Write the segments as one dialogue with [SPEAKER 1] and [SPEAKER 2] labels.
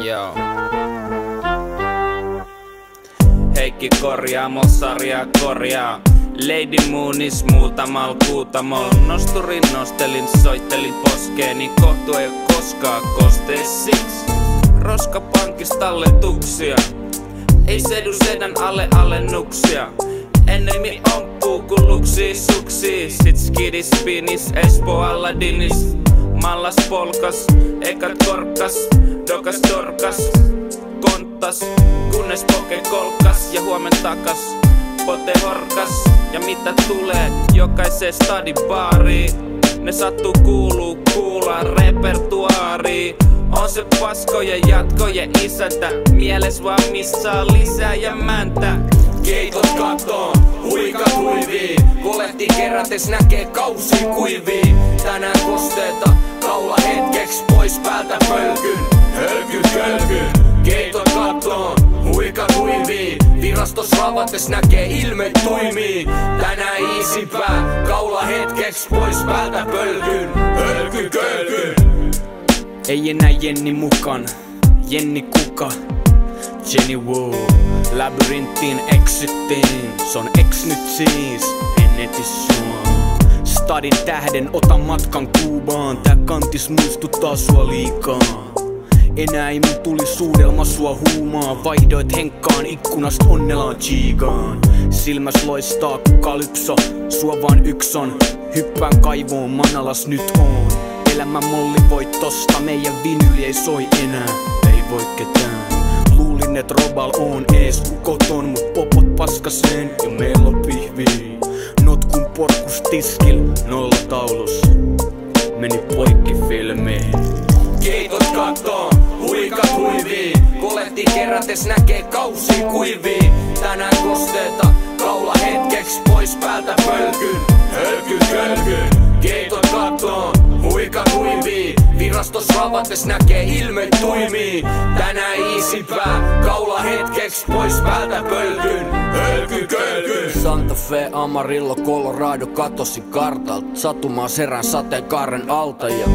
[SPEAKER 1] Joo. Heikki korjaamo sarjaa korjaa. Lady Moonis muutamal kuutamol. Nosturin nostelin, soittelin poskeeni. Kohtu ei koskaan kostee siksi. Roskapankis talletuksia. Ei sedu sedän alle alennuksia. Enemmän omppuu kun luksii suksii. Sit skidis spinis, Espo Aladinis. Mallas polkas, ekat korkkas, dokas dorkas, konttas, kunnes poke kolkas ja huomen takas, pote horkas. Ja mitä tulee jokaiseen stadin baariin, ne sattuu kuulaa repertuaariin. On se paskojen jatkojen isäntä, mieles vaan missaa lisää ja mäntä.
[SPEAKER 2] Keitot kattoon, huikat huivii, kolehti kerätes näkee kausi kuivii. Tänään kosteeta, kaula hetkeks pois päältä pölkyn, hölky kölky. Keitot kattoon, huikat huivii, virastos ravates näkee ilme tuimii. Tänään iisipää, kaula hetkeks pois päältä pölkyn, hölky kölky.
[SPEAKER 3] Ei enää Jenni mukan, Jenni kuka? Jenny Woo, labyrinttiin exittiin. S'on ex nyt siis, en eti sua. Stadin tähden ota matkan Kuubaan. Tää kantis muistuttaa sua liikaa. Enää ei mun tulisuudelma sua huumaa. Vaihdoit Henkkaan ikkunast onnelaan Chigaan. Silmäs loistaa ku kalypso, sua vaan yks on. Hyppään kaivoon, Manalas nyt on. Elämän molli voit tosta, meidän vinyli ei soi enää. Ei voi ketään. Luulin et Robal on ees ku koton, mut popot paskaseen ja meillä on pihvii. Notkun porkus tiskil, nolla taulus. Meni poikki filmiin.
[SPEAKER 2] Keitot kattoon, huikat huivii, kolehti kerätes näkee kausi kuivii. Tänään kosteeta, kaula hetkeks pois päältä pölkyn, hölky kölky. Keitot kattoon, huikat huivii, virastos ravates näkee ilme tuimii. Tänään iisipää, kaula hetkeks pois päältä pölkyn, hölky kölky.
[SPEAKER 4] Santa Fe, Amarillo, Colorado katosi kartalta. Satumaan serän sateenkaaren alta ja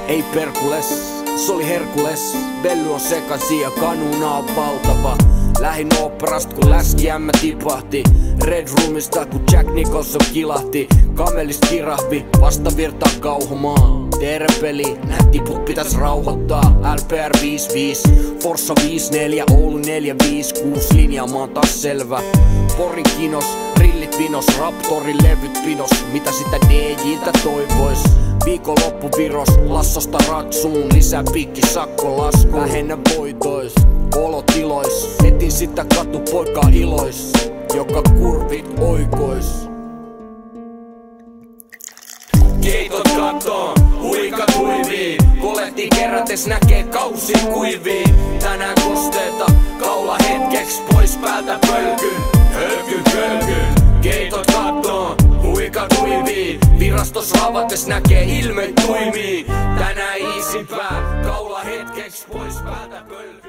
[SPEAKER 4] ei Perkules, s'oli Herkules. Belly on sekaisin ja kanuna on valtava. Lähin oopperast kun läskiämmä tipahti. Red Roomista kun Jack Nicholson kilahti. Kamelist kirahvi, vastavirtaa kauhumaan. Terpeli, nää tiput pitäis rauhoittaa. LPR 55, Forssa 54, Oulu 456. Linja mä oon taas selvä. Porin kinos, rillit vinos, Raptorin levyt pinos. Mitä sitä DJ:ltä toivois? Viikonloppu Viros, Lassosta Ratsuun. Lisää pikki sakkolasku, vähennä voitois. Olotilois, etin sitä katupoikaa ilois, joka kurvit oikois.
[SPEAKER 2] Keitot kattoon, huikat huivii, kolehti kerätes näkee kausi kuivii. Tänään kosteeta, kaula hetkeks pois päältä pölkyn, hölky kölky. Keitot kattoon, huikat huivii, virastos ravates näkee ilme tuimii. Tänään iisipää, kaula hetkeks pois päältä pölkyn.